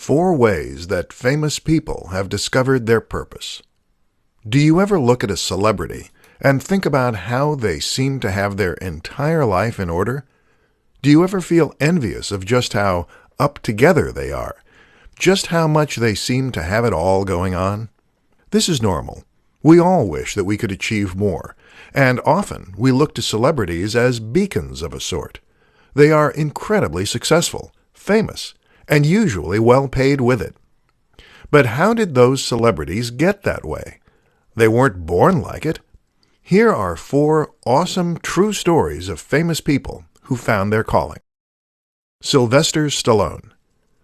4 ways that famous people have discovered their purpose. Do you ever look at a celebrity and think about how they seem to have their entire life in order? Do you ever feel envious of just how up together they are, just how much they seem to have it all going on? This is normal. We all wish that we could achieve more, and often we look to celebrities as beacons of a sort. They are incredibly successful, famous, and usually well paid with it. But how did those celebrities get that way? They weren't born like it. Here are 4 awesome true stories of famous people who found their calling. Sylvester Stallone.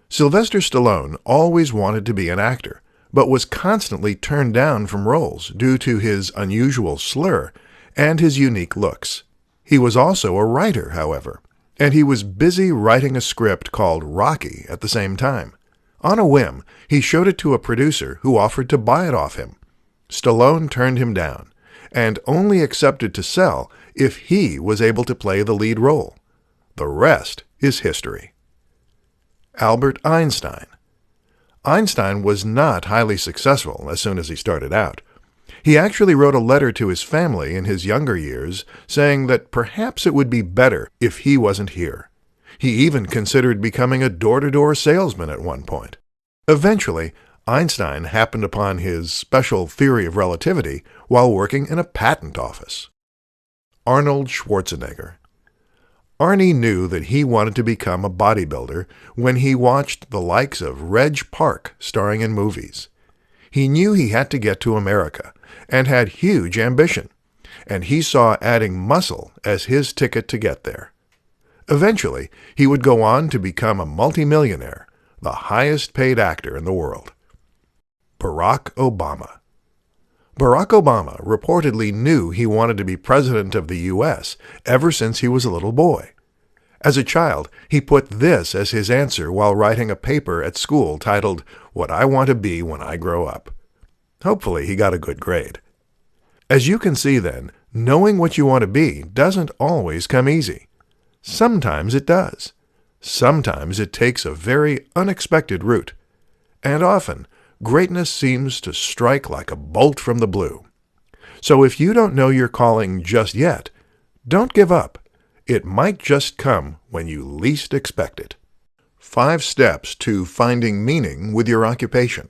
Sylvester Stallone always wanted to be an actor, but was constantly turned down from roles due to his unusual slur and his unique looks. He was also a writer, however, and he was busy writing a script called Rocky at the same time. On a whim, he showed it to a producer who offered to buy it off him. Stallone turned him down, and only accepted to sell if he was able to play the lead role. The rest is history. Albert Einstein. Einstein was not highly successful as soon as he started out. He actually wrote a letter to his family in his younger years saying that perhaps it would be better if he wasn't here. He even considered becoming a door-to-door salesman at one point. Eventually, Einstein happened upon his special theory of relativity while working in a patent office. Arnold Schwarzenegger. Arnie knew that he wanted to become a bodybuilder when he watched the likes of Reg Park starring in movies. He knew he had to get to America and had huge ambition, and he saw adding muscle as his ticket to get there. Eventually, he would go on to become a multimillionaire, the highest-paid actor in the world. Barack Obama. Barack Obama reportedly knew he wanted to be president of the U.S. ever since he was a little boy. As a child, he put this as his answer while writing a paper at school titled, "What I Want to Be When I Grow Up." Hopefully, he got a good grade. As you can see then, knowing what you want to be doesn't always come easy. Sometimes it does. Sometimes it takes a very unexpected route. And often, greatness seems to strike like a bolt from the blue. So if you don't know your calling just yet, don't give up. It might just come when you least expect it. 5 steps to finding meaning with your occupation.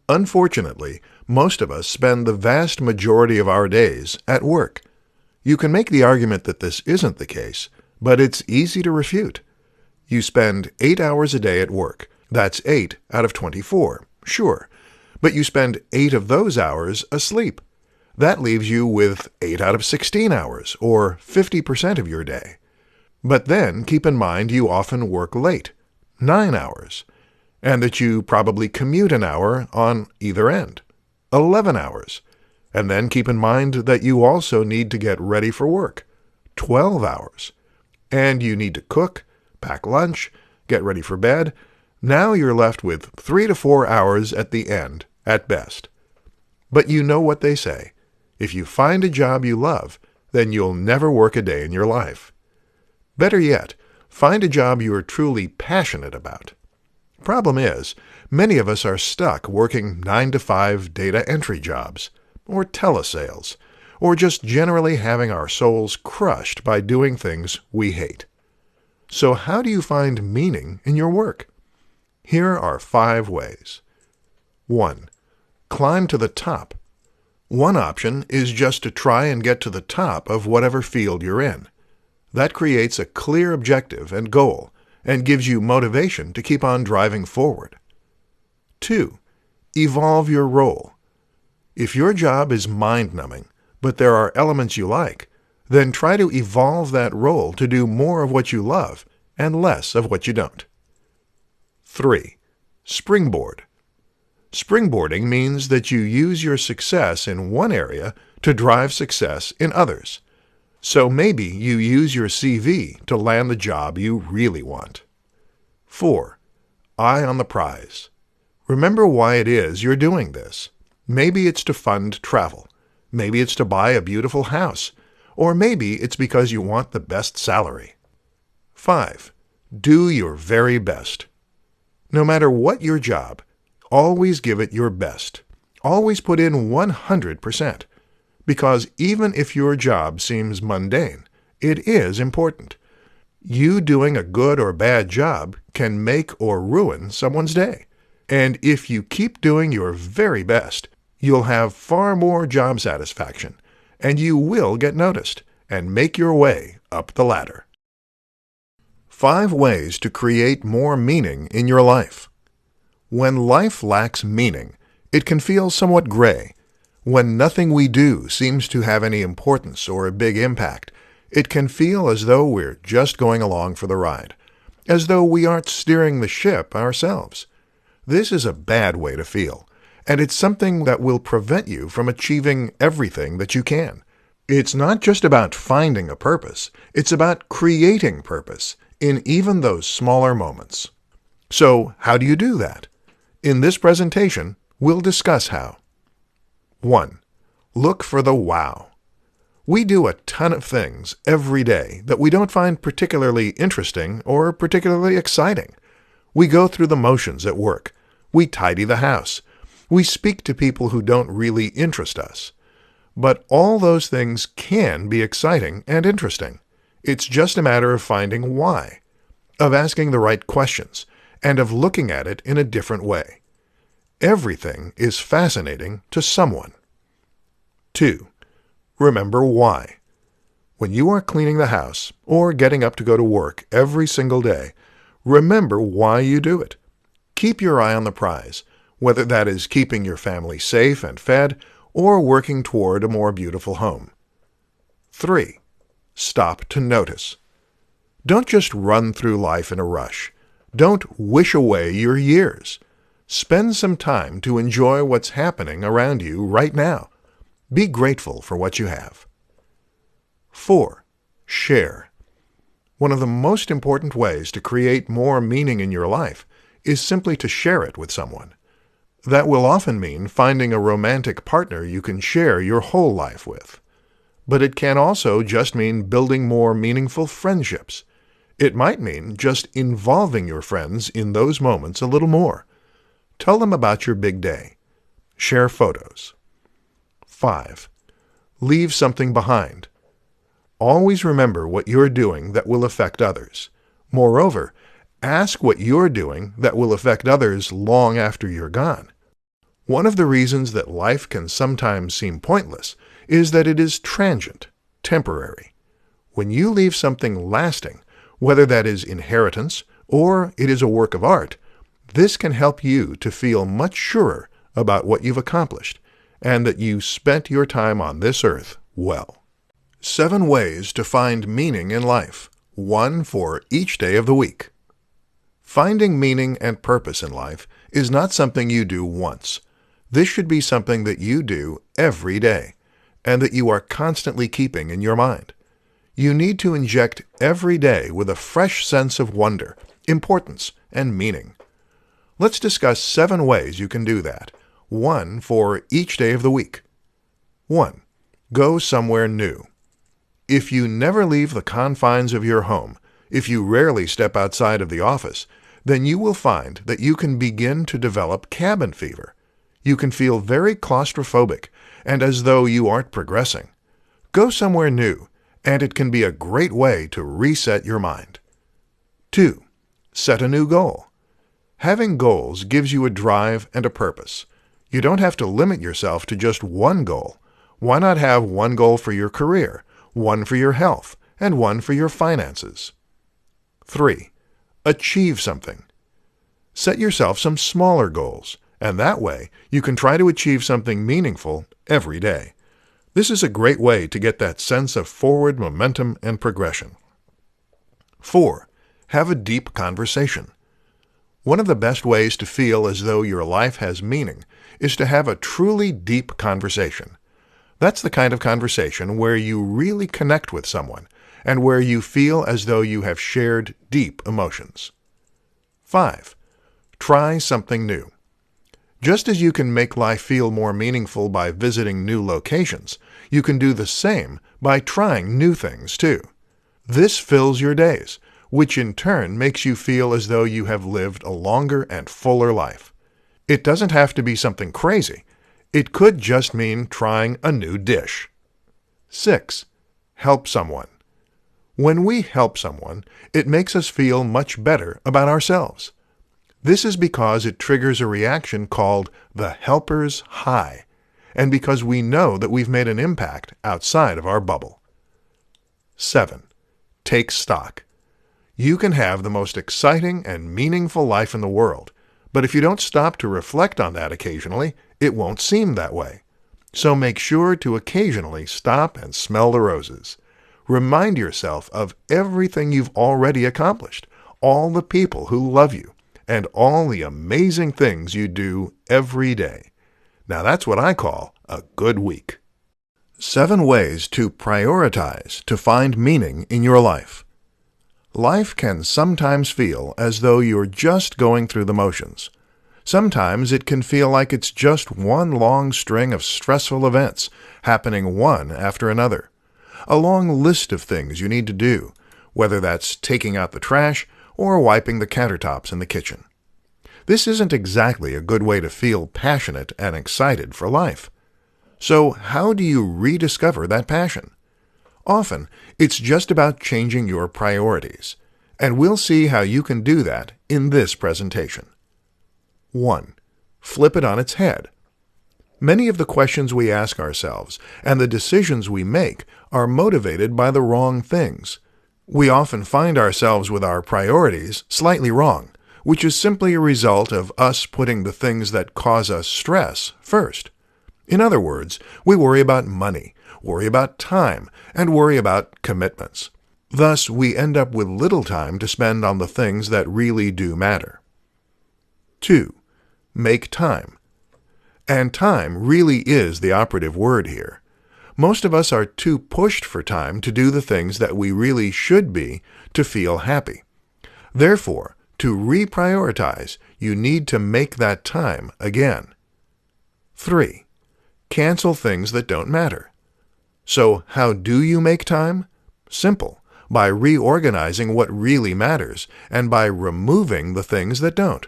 Unfortunately, most of us spend the vast majority of our days at work. You can make the argument that this isn't the case, but it's easy to refute. You spend 8 hours a day at work. That's 8 out of 24, sure. But you spend 8 of those hours asleep. That leaves you with 8 out of 16 hours, or 50% of your day. But then keep in mind you often work late, 9 hours, and that you probably commute an hour on either end, 11 hours. And then keep in mind that you also need to get ready for work, 12 hours. And you need to cook, pack lunch, get ready for bed. Now you're left with 3 to 4 hours at the end, at best. But you know what they say. If you find a job you love, then you'll never work a day in your life. Better yet, find a job you are truly passionate about. Problem is, many of us are stuck working 9-to-5 data entry jobs, or telesales, or just generally having our souls crushed by doing things we hate. So how do you find meaning in your work? Here are 5 ways. 1. Climb to the top. One option is just to try and get to the top of whatever field you're in. That creates a clear objective and goal, and gives you motivation to keep on driving forward. 2. Evolve your role. If your job is mind-numbing, but there are elements you like, then try to evolve that role to do more of what you love and less of what you don't. 3. Springboard. Springboarding means that you use your success in one area to drive success in others. So maybe you use your CV to land the job you really want. 4. Eye on the prize. Remember why it is you're doing this. Maybe it's to fund travel. Maybe it's to buy a beautiful house. Or maybe it's because you want the best salary. 5. Do your very best. No matter what your job, always give it your best. Always put in 100%. Because even if your job seems mundane, it is important. You doing a good or bad job can make or ruin someone's day. And if you keep doing your very best, you'll have far more job satisfaction, and you will get noticed and make your way up the ladder. 5 ways to create more meaning in your life. When life lacks meaning, it can feel somewhat gray. When nothing we do seems to have any importance or a big impact, it can feel as though we're just going along for the ride, as though we aren't steering the ship ourselves. This is a bad way to feel, and it's something that will prevent you from achieving everything that you can. It's not just about finding a purpose, it's about creating purpose in even those smaller moments. So, how do you do that? In this presentation, we'll discuss how. 1. Look for the wow. We do a ton of things every day that we don't find particularly interesting or particularly exciting. We go through the motions at work. We tidy the house. We speak to people who don't really interest us. But all those things can be exciting and interesting. It's just a matter of finding why, of asking the right questions, and of looking at it in a different way. Everything is fascinating to someone. 2. Remember why. When you are cleaning the house or getting up to go to work every single day, remember why you do it. Keep your eye on the prize, whether that is keeping your family safe and fed or working toward a more beautiful home. 3. Stop to notice. Don't just run through life in a rush. Don't wish away your years. Spend some time to enjoy what's happening around you right now. Be grateful for what you have. 4. Share. One of the most important ways to create more meaning in your life is simply to share it with someone. That will often mean finding a romantic partner you can share your whole life with. But it can also just mean building more meaningful friendships. It might mean just involving your friends in those moments a little more. Tell them about your big day. Share photos. 5. Leave something behind. Always remember what you're doing that will affect others. Moreover, ask what you're doing that will affect others long after you're gone. One of the reasons that life can sometimes seem pointless is that it is transient, temporary. When you leave something lasting, whether that is inheritance or it is a work of art, this can help you to feel much surer about what you've accomplished and that you spent your time on this earth well. 7 ways to find meaning in life, 1 for each day of the week. Finding meaning and purpose in life is not something you do once. This should be something that you do every day, and that you are constantly keeping in your mind. You need to inject every day with a fresh sense of wonder, importance, and meaning. Let's discuss 7 ways you can do that, 1 for each day of the week. 1. Go somewhere new. If you never leave the confines of your home, if you rarely step outside of the office, then you will find that you can begin to develop cabin fever. You can feel very claustrophobic and as though you aren't progressing. Go somewhere new, and it can be a great way to reset your mind. 2. Set a new goal. Having goals gives you a drive and a purpose. You don't have to limit yourself to just one goal. Why not have one goal for your career, one for your health, and one for your finances? 3. Achieve something. Set yourself some smaller goals, and that way you can try to achieve something meaningful every day. This is a great way to get that sense of forward momentum and progression. 4. Have a deep conversation. One of the best ways to feel as though your life has meaning is to have a truly deep conversation. That's the kind of conversation where you really connect with someone and where you feel as though you have shared deep emotions. 5. Try something new. Just as you can make life feel more meaningful by visiting new locations, you can do the same by trying new things too. This fills your days, which in turn makes you feel as though you have lived a longer and fuller life. It doesn't have to be something crazy. It could just mean trying a new dish. 6. Help someone. When we help someone, it makes us feel much better about ourselves. This is because it triggers a reaction called the helper's high, and because we know that we've made an impact outside of our bubble. 7. Take stock. You can have the most exciting and meaningful life in the world, but if you don't stop to reflect on that occasionally, it won't seem that way. So make sure to occasionally stop and smell the roses. Remind yourself of everything you've already accomplished, all the people who love you, and all the amazing things you do every day. Now that's what I call a good week. 7 ways to prioritize to find meaning in your life. Life can sometimes feel as though you're just going through the motions. Sometimes it can feel like it's just one long string of stressful events happening one after another. A long list of things you need to do, whether that's taking out the trash or wiping the countertops in the kitchen. This isn't exactly a good way to feel passionate and excited for life. So how do you rediscover that passion? Often, it's just about changing your priorities, and we'll see how you can do that in this presentation. 1. Flip it on its head. Many of the questions we ask ourselves and the decisions we make are motivated by the wrong things. We often find ourselves with our priorities slightly wrong, which is simply a result of us putting the things that cause us stress first. In other words, we worry about money, worry about time, and worry about commitments. Thus, we end up with little time to spend on the things that really do matter. 2. Make time. And time really is the operative word here. Most of us are too pushed for time to do the things that we really should be to feel happy. Therefore, to reprioritize, you need to make that time again. 3. Cancel things that don't matter. So how do you make time? Simple, by reorganizing what really matters and by removing the things that don't.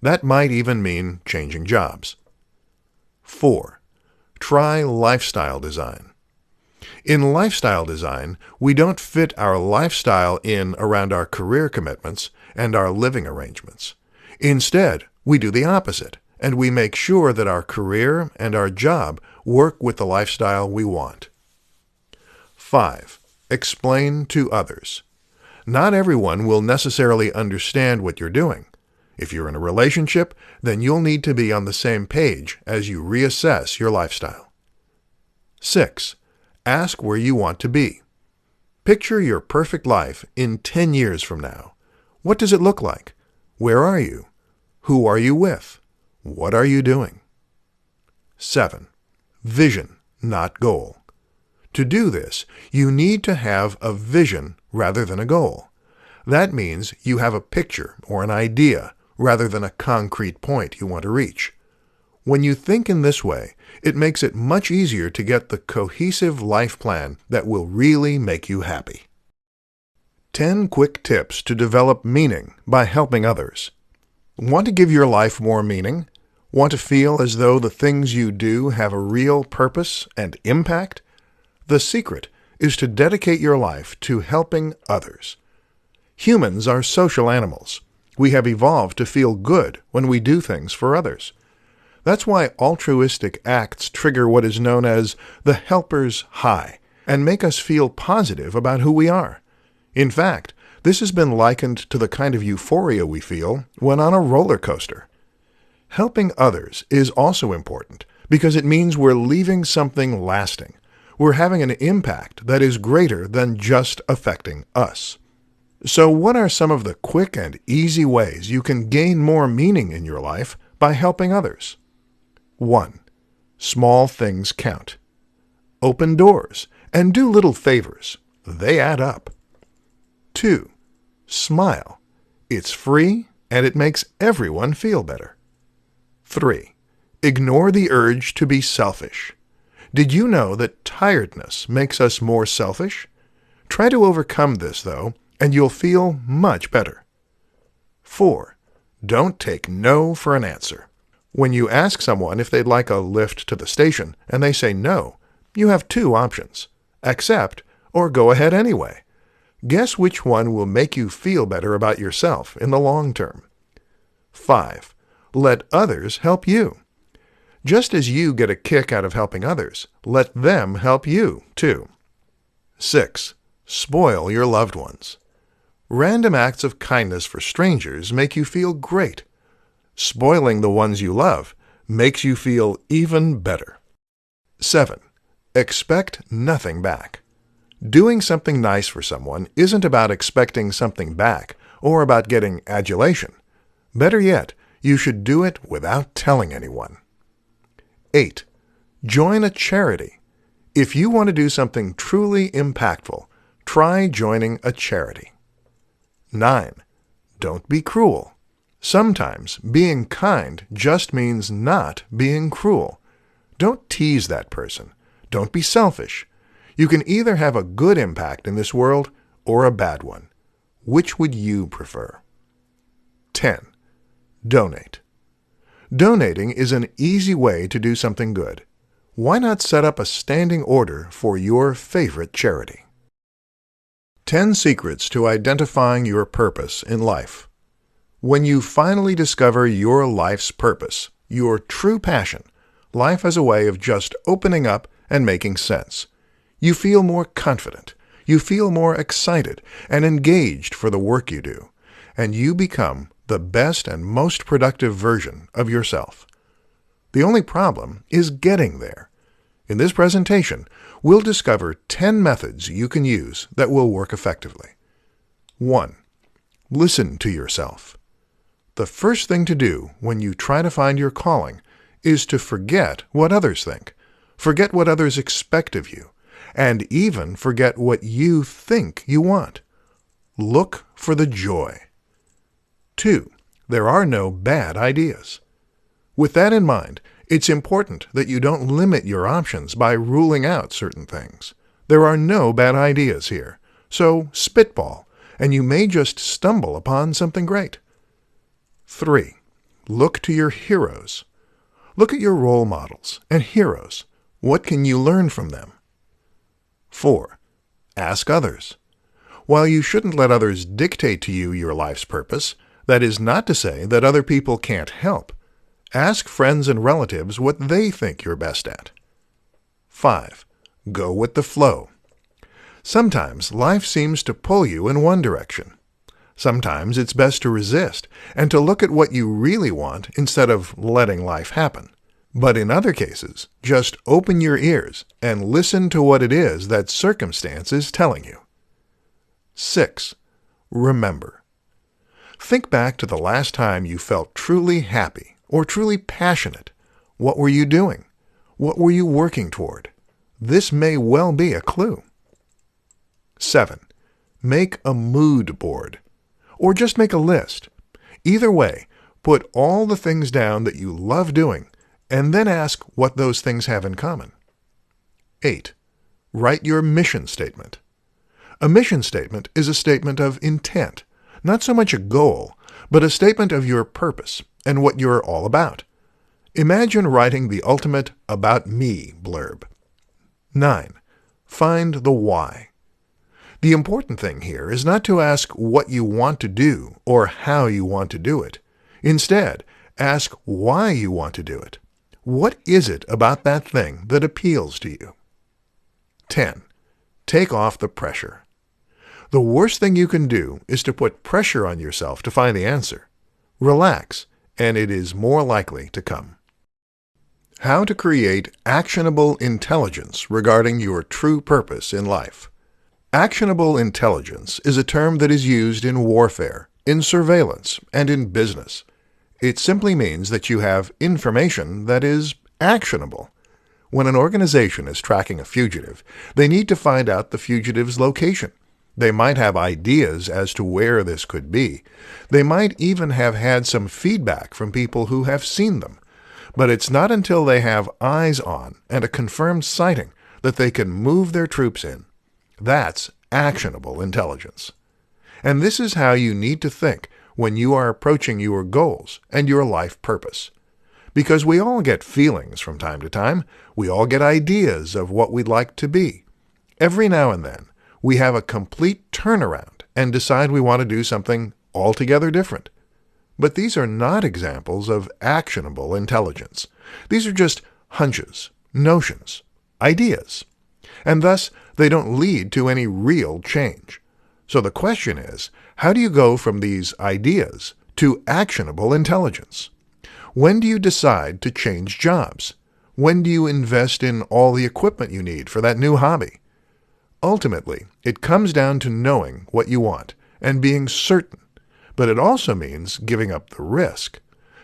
That might even mean changing jobs. 4. Try lifestyle design. In lifestyle design, we don't fit our lifestyle in around our career commitments and our living arrangements. Instead, we do the opposite, and we make sure that our career and our job work with the lifestyle we want. 5. Explain to others. Not everyone will necessarily understand what you're doing. If you're in a relationship, then you'll need to be on the same page as you reassess your lifestyle. 6. Ask where you want to be. Picture your perfect life in 10 years from now. What does it look like? Where are you? Who are you with? What are you doing? 7. Vision, not goal. To do this, you need to have a vision rather than a goal. That means you have a picture or an idea rather than a concrete point you want to reach. When you think in this way, it makes it much easier to get the cohesive life plan that will really make you happy. 10 quick tips to develop meaning by helping others. Want to give your life more meaning? Want to feel as though the things you do have a real purpose and impact? The secret is to dedicate your life to helping others. Humans are social animals. We have evolved to feel good when we do things for others. That's why altruistic acts trigger what is known as the helper's high and make us feel positive about who we are. In fact, this has been likened to the kind of euphoria we feel when on a roller coaster. Helping others is also important because it means we're leaving something lasting. We're having an impact that is greater than just affecting us. So what are some of the quick and easy ways you can gain more meaning in your life by helping others? 1. Small things count. Open doors and do little favors. They add up. 2. Smile. It's free and it makes everyone feel better. 3. Ignore the urge to be selfish. Did you know that tiredness makes us more selfish? Try to overcome this, though, and you'll feel much better. 4. Don't take no for an answer. When you ask someone if they'd like a lift to the station and they say no, you have two options: accept or go ahead anyway. Guess which one will make you feel better about yourself in the long term. 5. Let others help you. Just as you get a kick out of helping others, let them help you, too. 6. Spoil your loved ones. Random acts of kindness for strangers make you feel great. Spoiling the ones you love makes you feel even better. 7. Expect nothing back. Doing something nice for someone isn't about expecting something back or about getting adulation. Better yet, you should do it without telling anyone. 8. Join a charity. If you want to do something truly impactful, try joining a charity. 9. Don't be cruel. Sometimes being kind just means not being cruel. Don't tease that person. Don't be selfish. You can either have a good impact in this world or a bad one. Which would you prefer? 10. Donate. Donating is an easy way to do something good. Why not set up a standing order for your favorite charity? 10 secrets to identifying your purpose in life. When you finally discover your life's purpose, your true passion, life has a way of just opening up and making sense. You feel more confident, you feel more excited and engaged for the work you do, and you become the best and most productive version of yourself. The only problem is getting there. In this presentation, we'll discover 10 methods you can use that will work effectively. 1. Listen to yourself. The first thing to do when you try to find your calling is to forget what others think, forget what others expect of you, and even forget what you think you want. Look for the joy. 2. There are no bad ideas. With that in mind, it's important that you don't limit your options by ruling out certain things. There are no bad ideas here, so spitball, and you may just stumble upon something great. 3. Look to your heroes. Look at your role models and heroes. What can you learn from them? 4. Ask others. While you shouldn't let others dictate to you your life's purpose, that is not to say that other people can't help. Ask friends and relatives what they think you're best at. 5. Go with the flow. Sometimes life seems to pull you in one direction. Sometimes it's best to resist and to look at what you really want instead of letting life happen. But in other cases, just open your ears and listen to what it is that circumstance is telling you. 6. Remember. Think back to the last time you felt truly happy or truly passionate. What were you doing? What were you working toward? This may well be a clue. 7. Make a mood board. Or just make a list. Either way, put all the things down that you love doing, and then ask what those things have in common. 8. Write your mission statement. A mission statement is a statement of intent, not so much a goal, but a statement of your purpose and what you're all about. Imagine writing the ultimate about me blurb. 9. Find the why. The important thing here is not to ask what you want to do or how you want to do it. Instead, ask why you want to do it. What is it about that thing that appeals to you? 10. Take off the pressure. The worst thing you can do is to put pressure on yourself to find the answer. Relax, and it is more likely to come. How to create actionable intelligence regarding your true purpose in life. Actionable intelligence is a term that is used in warfare, in surveillance, and in business. It simply means that you have information that is actionable. When an organization is tracking a fugitive, they need to find out the fugitive's location. They might have ideas as to where this could be. They might even have had some feedback from people who have seen them. But it's not until they have eyes on and a confirmed sighting that they can move their troops in. That's actionable intelligence. And this is how you need to think when you are approaching your goals and your life purpose. Because we all get feelings from time to time. We all get ideas of what we'd like to be. Every now and then, we have a complete turnaround and decide we want to do something altogether different. But these are not examples of actionable intelligence. These are just hunches, notions, ideas. And thus, they don't lead to any real change. So the question is, how do you go from these ideas to actionable intelligence? When do you decide to change jobs? When do you invest in all the equipment you need for that new hobby? Ultimately, it comes down to knowing what you want and being certain, but it also means giving up the risk.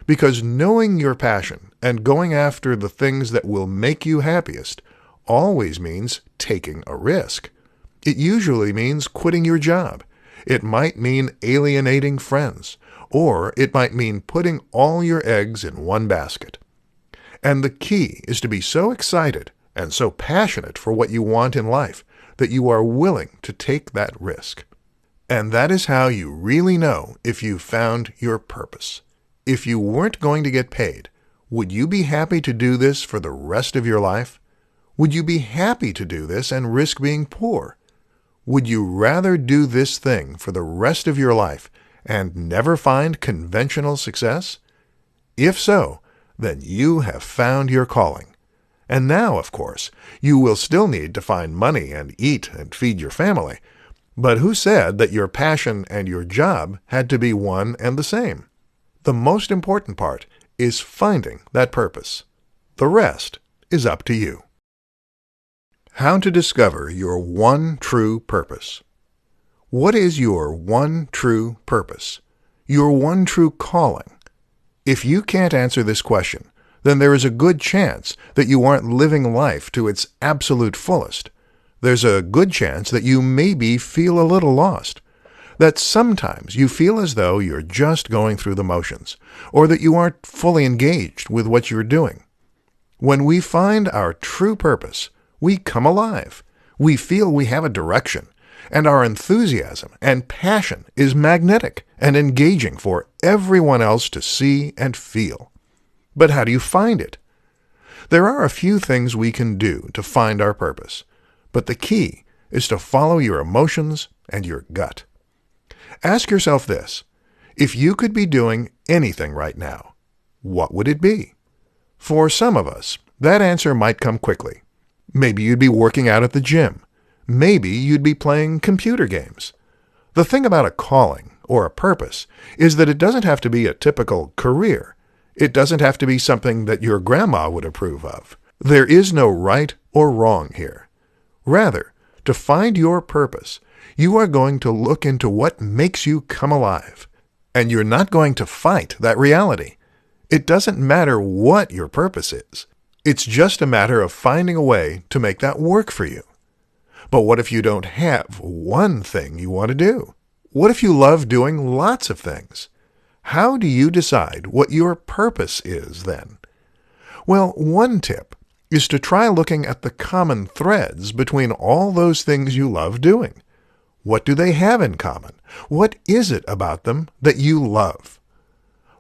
Because knowing your passion and going after the things that will make you happiest always means taking a risk. It usually means quitting your job. It might mean alienating friends, or it might mean putting all your eggs in one basket. And the key is to be so excited and so passionate for what you want in life that you are willing to take that risk. And that is how you really know if you've found your purpose. If you weren't going to get paid, would you be happy to do this for the rest of your life? Would you be happy to do this and risk being poor? Would you rather do this thing for the rest of your life and never find conventional success? If so, then you have found your calling. And now, of course, you will still need to find money and eat and feed your family. But who said that your passion and your job had to be one and the same? The most important part is finding that purpose. The rest is up to you. How to discover your one true purpose. What is your one true purpose? Your one true calling? If you can't answer this question, then there is a good chance that you aren't living life to its absolute fullest. There's a good chance that you maybe feel a little lost, that sometimes you feel as though you're just going through the motions, or that you aren't fully engaged with what you're doing. When we find our true purpose, we come alive. We feel we have a direction, and our enthusiasm and passion is magnetic and engaging for everyone else to see and feel. But how do you find it? There are a few things we can do to find our purpose, but the key is to follow your emotions and your gut. Ask yourself this: if you could be doing anything right now, what would it be? For some of us, that answer might come quickly. Maybe you'd be working out at the gym. Maybe you'd be playing computer games. The thing about a calling or a purpose is that it doesn't have to be a typical career. It doesn't have to be something that your grandma would approve of. There is no right or wrong here. Rather, to find your purpose, you are going to look into what makes you come alive. And you're not going to fight that reality. It doesn't matter what your purpose is. It's just a matter of finding a way to make that work for you. But what if you don't have one thing you want to do? What if you love doing lots of things? How do you decide what your purpose is then? Well, one tip is to try looking at the common threads between all those things you love doing. What do they have in common? What is it about them that you love?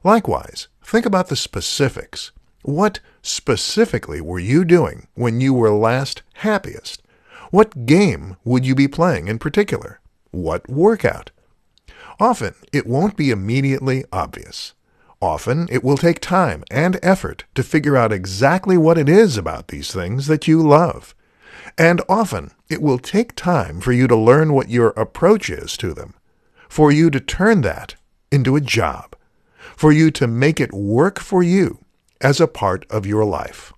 Likewise, think about the specifics. What specifically were you doing when you were last happiest? What game would you be playing in particular? What workout? Often, it won't be immediately obvious. Often, it will take time and effort to figure out exactly what it is about these things that you love. And often, it will take time for you to learn what your approach is to them, for you to turn that into a job, for you to make it work for you as a part of your life.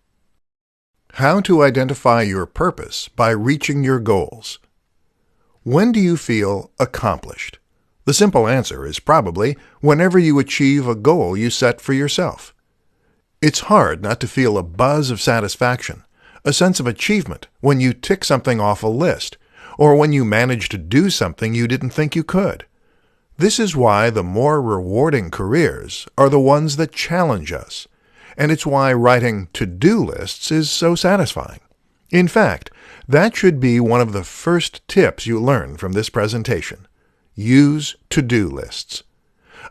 How to identify your purpose by reaching your goals. When do you feel accomplished? The simple answer is probably whenever you achieve a goal you set for yourself. It's hard not to feel a buzz of satisfaction, a sense of achievement when you tick something off a list, or when you manage to do something you didn't think you could. This is why the more rewarding careers are the ones that challenge us, and it's why writing to-do lists is so satisfying. In fact, that should be one of the first tips you learn from this presentation. Use to-do lists.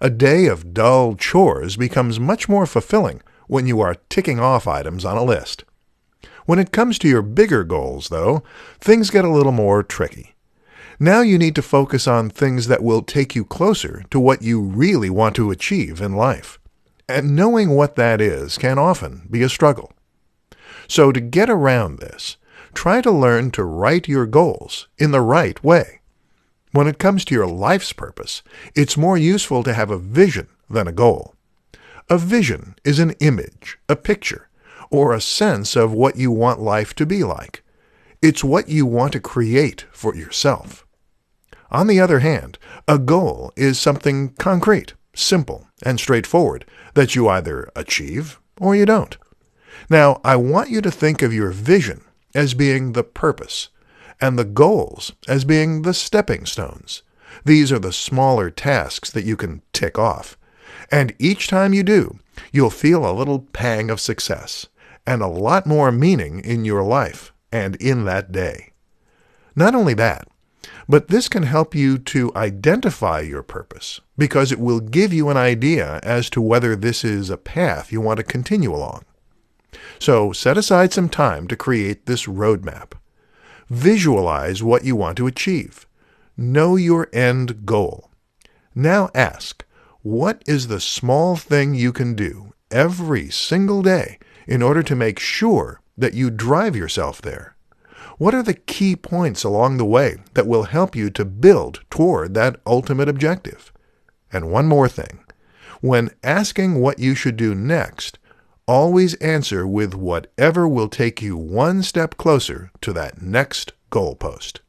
A day of dull chores becomes much more fulfilling when you are ticking off items on a list. When it comes to your bigger goals, though, things get a little more tricky. Now you need to focus on things that will take you closer to what you really want to achieve in life. And knowing what that is can often be a struggle. So to get around this, try to learn to write your goals in the right way. When it comes to your life's purpose, it's more useful to have a vision than a goal. A vision is an image, a picture, or a sense of what you want life to be like. It's what you want to create for yourself. On the other hand, a goal is something concrete, simple, and straightforward that you either achieve or you don't. Now, I want you to think of your vision as being the purpose, and the goals as being the stepping stones. These are the smaller tasks that you can tick off. And each time you do, you'll feel a little pang of success, and a lot more meaning in your life and in that day. Not only that, but this can help you to identify your purpose, because it will give you an idea as to whether this is a path you want to continue along. So set aside some time to create this roadmap. Visualize what you want to achieve. Know your end goal. Now ask, what is the small thing you can do every single day in order to make sure that you drive yourself there? What are the key points along the way that will help you to build toward that ultimate objective? And one more thing. When asking what you should do next, always answer with whatever will take you one step closer to that next goalpost.